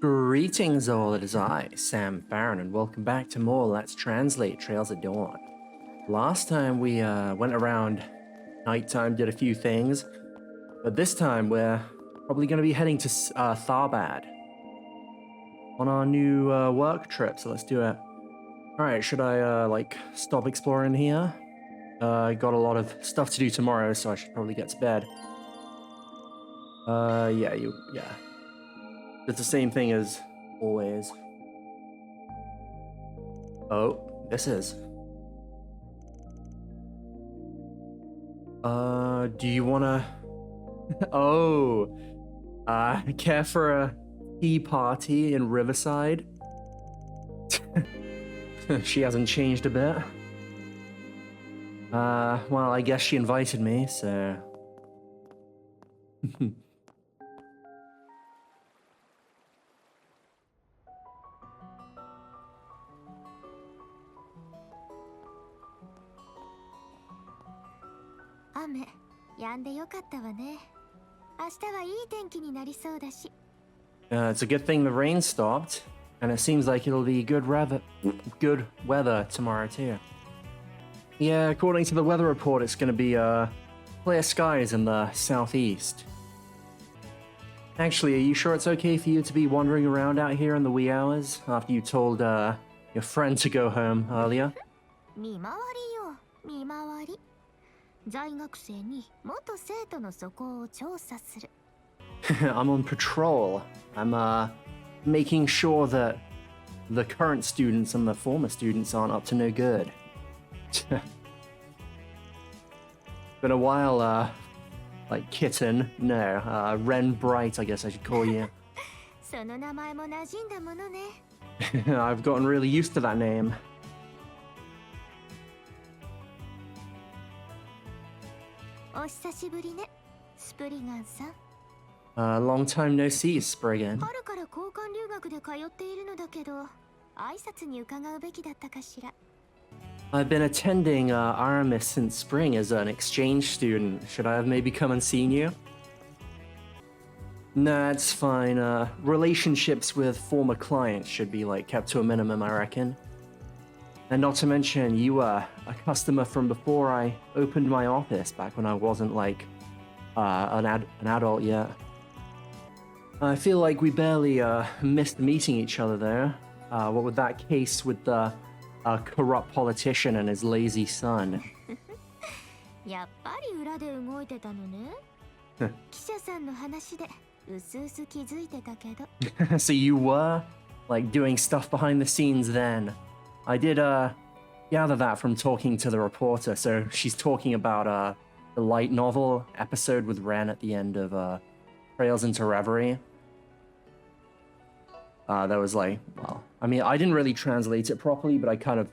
Greetings all, it is I, Sam Farron, and welcome back to more Let's Translate Trails at Dawn. Last time we went around nighttime, did a few things, but this time we're probably going to be heading to Tharbad on our new work trip, so let's do it. Alright, should I stop exploring here? I got a lot of stuff to do tomorrow, so I should probably get to bed. Yeah. It's the same thing as always. Oh, this is. Do you wanna... Oh, care for a tea party in Riverside? She hasn't changed a bit. Well, I guess she invited me, so... It's a good thing the rain stopped, and it seems like it'll be good weather tomorrow too. Yeah, according to the weather report, it's going to be clear skies in the southeast. Actually, are you sure it's okay for you to be wandering around out here in the wee hours after you told your friend to go home earlier? I'm on patrol. I'm making sure that the current students and the former students aren't up to no good. Been a while, like kitten, no, Ren Bright, I guess I should call you. I've gotten really used to that name. Long time no see, Spriggan. I've been attending Aramis since spring as an exchange student. Should I have maybe come and seen you? Nah, it's fine. Relationships with former clients should be kept to a minimum, I reckon. And not to mention, you were a customer from before I opened my office back when I wasn't an adult yet. I feel like we barely missed meeting each other there. What with that case with the corrupt politician and his lazy son. So you were doing stuff behind the scenes then. I did gather that from talking to the reporter. So she's talking about the light novel episode with Ren at the end of Trails into Reverie. That was well, I mean, I didn't really translate it properly, but I kind of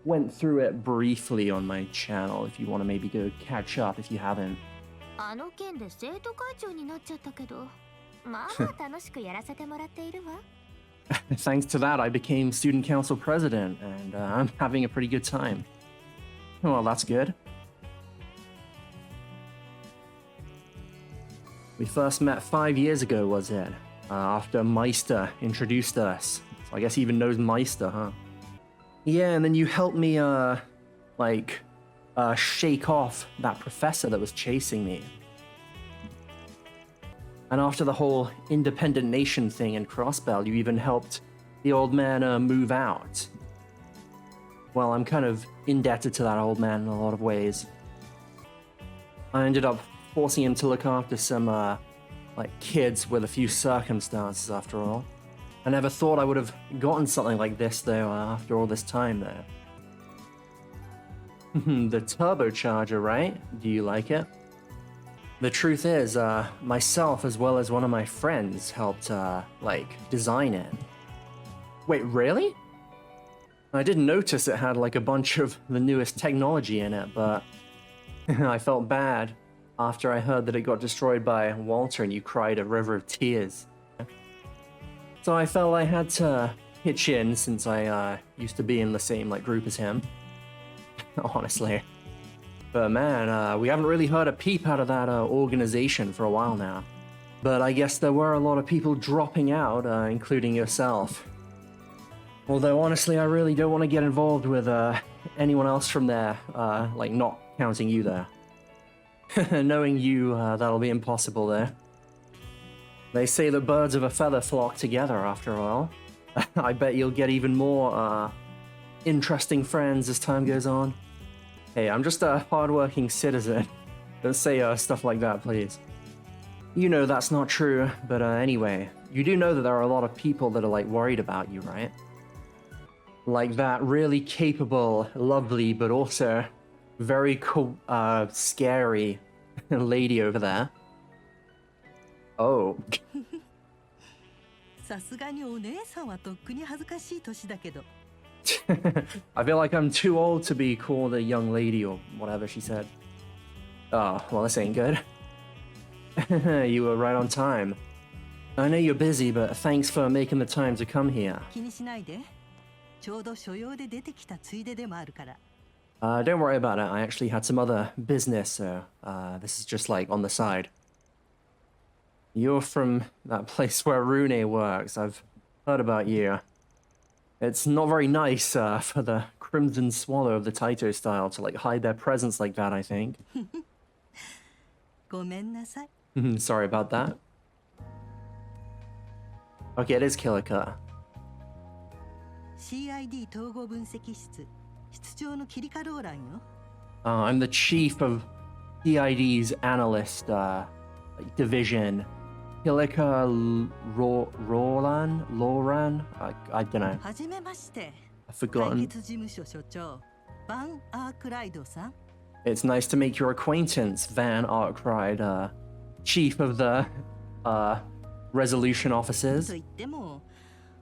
went through it briefly on my channel if you want to maybe go catch up if you haven't. Thanks to that, I became student council president, and I'm having a pretty good time. Well, that's good. We first met 5 years ago, was it? After Meister introduced us. So I guess he even knows Meister, huh? Yeah, and then you helped me, shake off that professor that was chasing me. And after the whole independent nation thing in Crossbell, you even helped the old man move out. Well, I'm kind of indebted to that old man in a lot of ways. I ended up forcing him to look after some, kids with a few circumstances, after all. I never thought I would have gotten something like this, though, after all this time, though. The turbocharger, right? Do you like it? The truth is, myself as well as one of my friends helped, design it. Wait, really? I didn't notice it had, a bunch of the newest technology in it, but I felt bad after I heard that it got destroyed by Walter and you cried a river of tears. So I felt I had to pitch in since I used to be in the same group as him. Honestly. But man, we haven't really heard a peep out of that organization for a while now. But I guess there were a lot of people dropping out, including yourself. Although honestly, I really don't want to get involved with anyone else from there, like not counting you there. Knowing you, that'll be impossible there. They say that birds of a feather flock together after all. I bet you'll get even more interesting friends as time goes on. Hey, I'm just a hardworking citizen. Don't say stuff like that, please. You know that's not true, but anyway, you do know that there are a lot of people that are like worried about you, right? Like that really capable, lovely, but also very scary lady over there. Oh. さすがにお姉さんはとっくに恥ずかしい年だけど。I feel like I'm too old to be called a young lady or whatever she said. Oh, well, this ain't good. You were right on time. I know you're busy, but thanks for making the time to come here. 気にしないで。ちょうど所用で出てきたついででもあるから。Don't worry about it. I actually had some other business, so this is just like on the side. You're from that place where Rune works. I've heard about you. It's not very nice for the Crimson Swallow of the Taito style to like hide their presence like that, I think. ごめんなさい。Sorry about that. Okay, it is Kilika. CID 統合分析室、室長のキリカローランよ。I'm the chief of CID's analyst division. Kilika Loran? I don't know. はじめまして。 I've 解 forgotten. 決事務所所長、バン・アークライドさん。It's nice to make your acquaintance, Van Arkwright, chief of the resolution と officers. 言っても、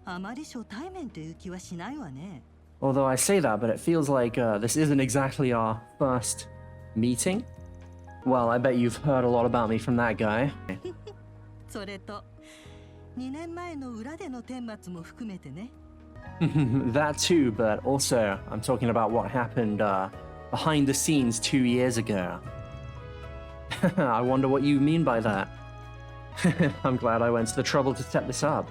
あまり初対面という気はしないわね。 Although I say that, but it feels like this isn't exactly our first meeting. Well, I bet you've heard a lot about me from that guy. それと、2年前の裏での顛末も含めてね。That too, but also I'm talking about what happened behind the scenes 2 years ago. I wonder what you mean by that. I'm glad I went to the trouble to set this up.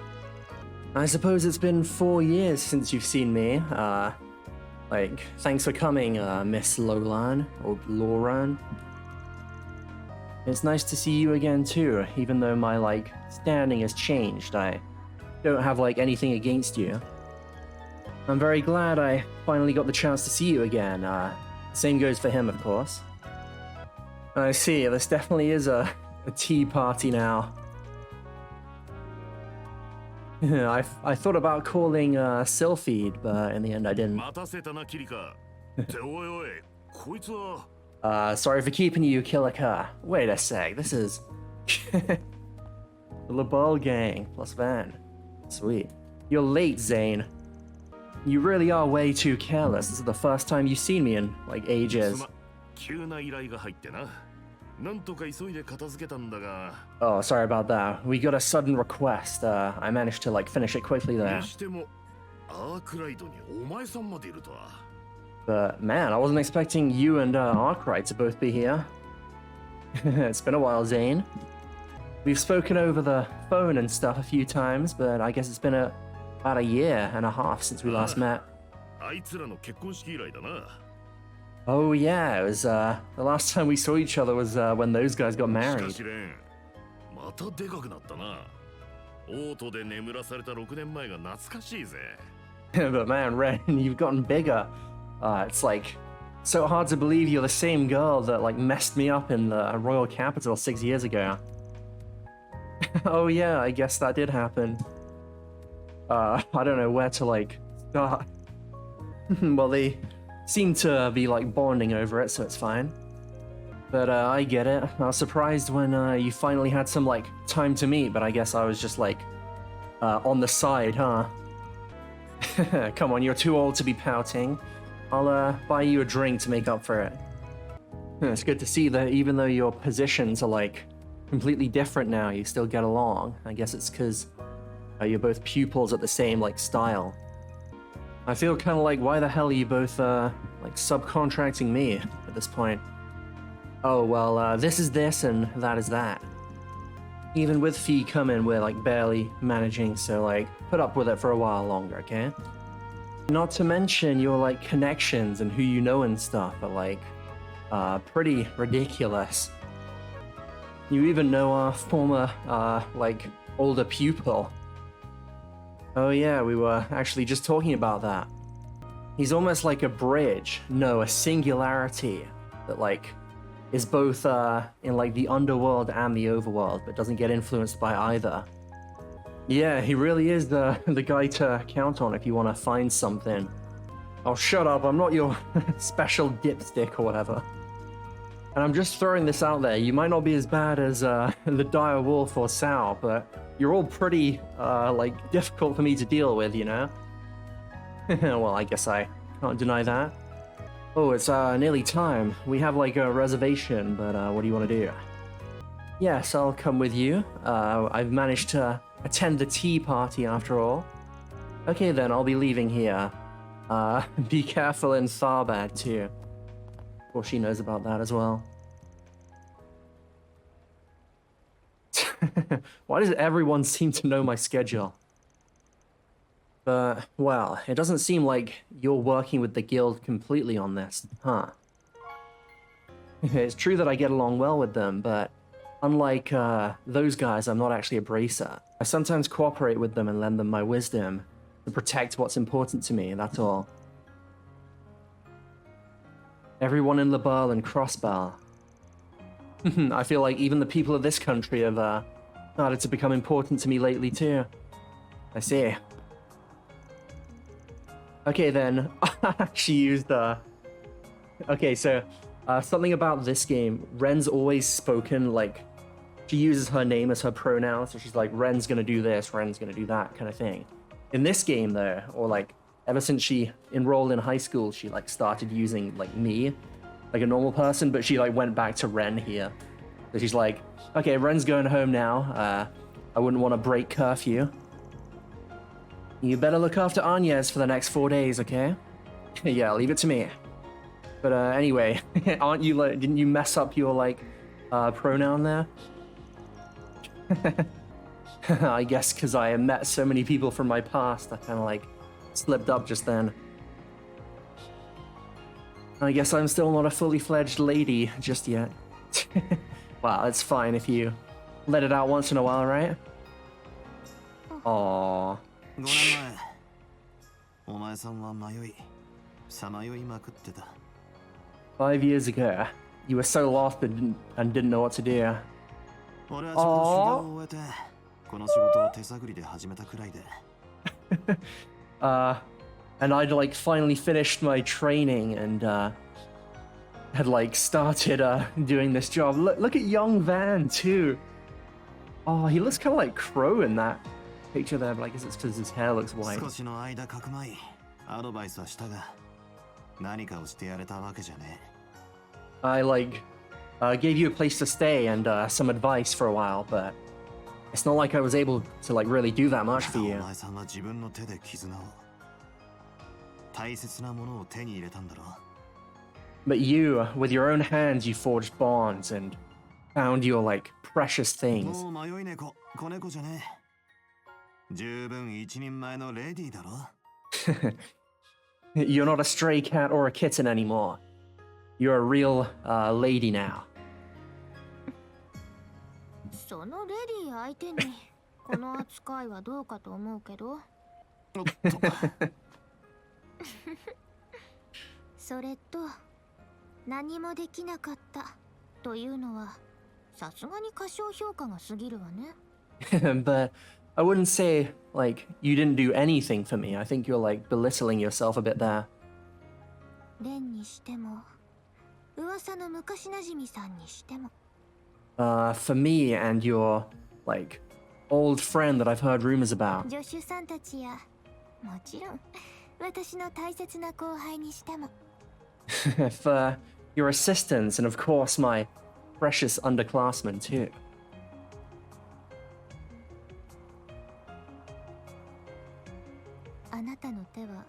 I suppose it's been 4 years since you've seen me. Like, thanks for coming, Miss Lolan, or Lauren. It's nice to see you again too, even though my, like, standing has changed. I don't have, like, anything against you. I'm very glad I finally got the chance to see you again. Same goes for him, of course. I see, this definitely is a tea party now. I thought about calling Sylphid, but in the end I didn't. Sorry for keeping you, Kilika. Wait a sec, this is... the LaBelle gang plus Van. Sweet. You're late, Zane. You really are way too careless. This is the first time you've seen me in, like, ages. Oh, sorry about that. We got a sudden request. I managed to, like, finish it quickly there. But, man, I wasn't expecting you and Arkwright to both be here. It's been a while, Zane. We've spoken over the phone and stuff a few times, but I guess it's been about a year and a half since we last met. Oh yeah, it was the last time we saw each other was when those guys got married. But man, Ren, you've gotten bigger. It's like so hard to believe you're the same girl that like messed me up in the royal capital 6 years ago. Oh yeah, I guess that did happen. I don't know where to like start. Well, they seem to be like bonding over it, so it's fine. But I get it. I was surprised when you finally had some like time to meet, but I guess I was just like on the side, huh? Come on, you're too old to be pouting. I'll buy you a drink to make up for it. It's good to see that even though your positions are like completely different now, you still get along. I guess it's because you're both pupils at the same like style. I feel kind of like, why the hell are you both like subcontracting me at this point? Oh well, this is this and that is that. Even with fee coming, we're like barely managing, so like put up with it for a while longer, okay? Not to mention your like connections and who you know and stuff are like pretty ridiculous. You even know our former like older pupil. Oh yeah, we were actually just talking about that. He's almost like a bridge, no, a singularity that like is both in like the underworld and the overworld, but doesn't get influenced by either. Yeah, he really is the guy to count on if you want to find something. Oh, shut up, I'm not your special dipstick or whatever. And I'm just throwing this out there, you might not be as bad as the dire wolf or Sal, but you're all pretty like difficult for me to deal with, you know? Well, I guess I can't deny that. Oh, it's nearly time. We have like a reservation, but what do you want to do? Yes, I'll come with you. I've managed to attend the tea party after all. Okay then, I'll be leaving here. Be careful in Tharbad too. Well, she knows about that as well. Why does everyone seem to know my schedule? But, well, it doesn't seem like you're working with the guild completely on this, huh? It's true that I get along well with them, but unlike those guys, I'm not actually a bracer. I sometimes cooperate with them and lend them my wisdom to protect what's important to me, that's all. Everyone in Labarre and Crossbar. I feel like even the people of this country have started to become important to me lately too. I see. Okay then, I actually used okay, so something about this game, Ren's always spoken like, she uses her name as her pronoun, so she's like, Ren's gonna do this, Ren's gonna do that kind of thing. In this game though, or like, ever since she enrolled in high school, she like started using like me, like a normal person, but she like went back to Ren here. So she's like, okay, Ren's going home now, I wouldn't want to break curfew. You better look after Agnes for the next 4 days, okay? Yeah, leave it to me. But anyway, aren't you like, didn't you mess up your like pronoun there? I guess because I met so many people from my past, I kind of like slipped up just then. I guess I'm still not a fully fledged lady just yet. Well, it's fine if you let it out once in a while, right? Aww. 5年前お前さんは迷いさまよいまくってた 5 years ago, you were so lost and didn't know what to do. 俺はちょうど修行を終えてこの仕事を手探りで始めたくらいで And I'd like finally finished my training and had like started doing this job. Look at young Van too. Oh, he looks kind of like Kuro in that picture there, but I guess it's because his hair looks white. 少しの間かくまいアドバイスはしたが何かをしてやれたわけじゃね I like gave you a place to stay and some advice for a while, but it's not like I was able to like really do that much for え you. お前さんは自分の手で絆を大切なものを手に入れたんだろ But you, with your own hands, you forged bonds and found your like precious things. もう迷い猫子猫じゃねえ十分一人前のレディーだろ You're not a stray cat or a kitten anymore. You're a real lady now. そのレディー相手にこの扱いはどうかと思うけどそれと何もできなかったというのはさすがに過小評価が過ぎるわね But I wouldn't say like you didn't do anything for me. I think you're like belittling yourself a bit there. レンにしても噂の昔なじみさんにしても For me and your like old friend that I've heard rumors about. 助手さんたちやもちろん私の大切な後輩にしても For your assistants and of course my precious underclassmen too. あなたの手は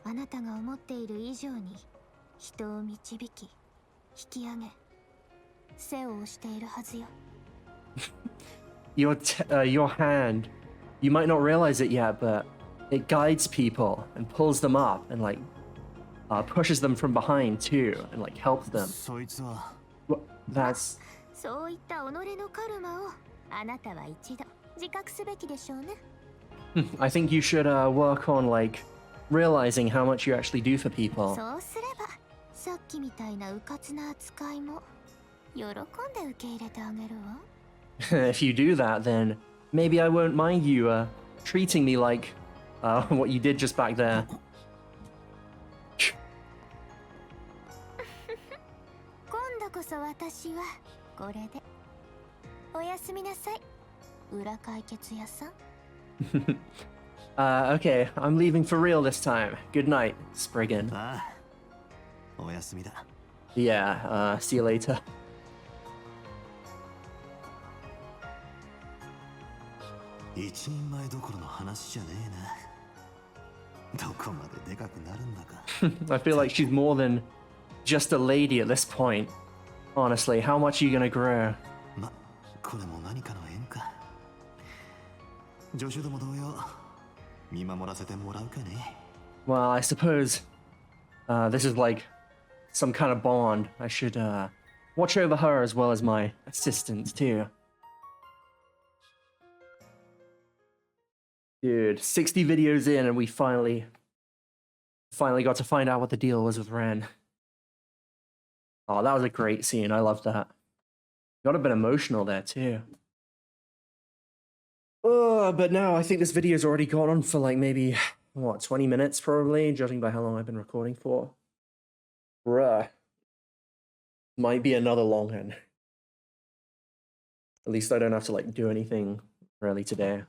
あなたが思っている以上に人を導き引き上げ背を押しているはずよ your hand, you might not realize it yet, but it guides people and pulls them up and like pushes them from behind too and like helps them. そいつは That's そういった己のカルマをあなたは一度自覚すべきでしょうね。 I think you should work on like realizing how much you actually do for people. そうすればさっきみたいな迂闊な扱いも喜んで受け入れてあげるわ。 If you do that, then maybe I won't mind you treating me like what you did just back there. 今度こそ私はこれでおやすみなさい裏解決屋さん。 Okay, I'm leaving for real this time. Good night, Spriggan. ああおやすみだ Yeah, see you later. 一人前どころの話じゃねえなどこまででかくなるんだか I feel like she's more than just a lady at this point. Honestly, how much are you gonna grow? まこれも何かの縁か助手ども同様見守らせてもらうかね Well, I suppose this is like some kind of bond. I should watch over her as well as my assistants too. Dude, 60 videos in and we finally got to find out what the deal was with Ren. Oh, that was a great scene. I loved that. Got a bit emotional there too. But now I think this video's already gone on for like maybe, what, 20 minutes probably, judging by how long I've been recording for. Bruh. Might be another long one. At least I don't have to like do anything really today.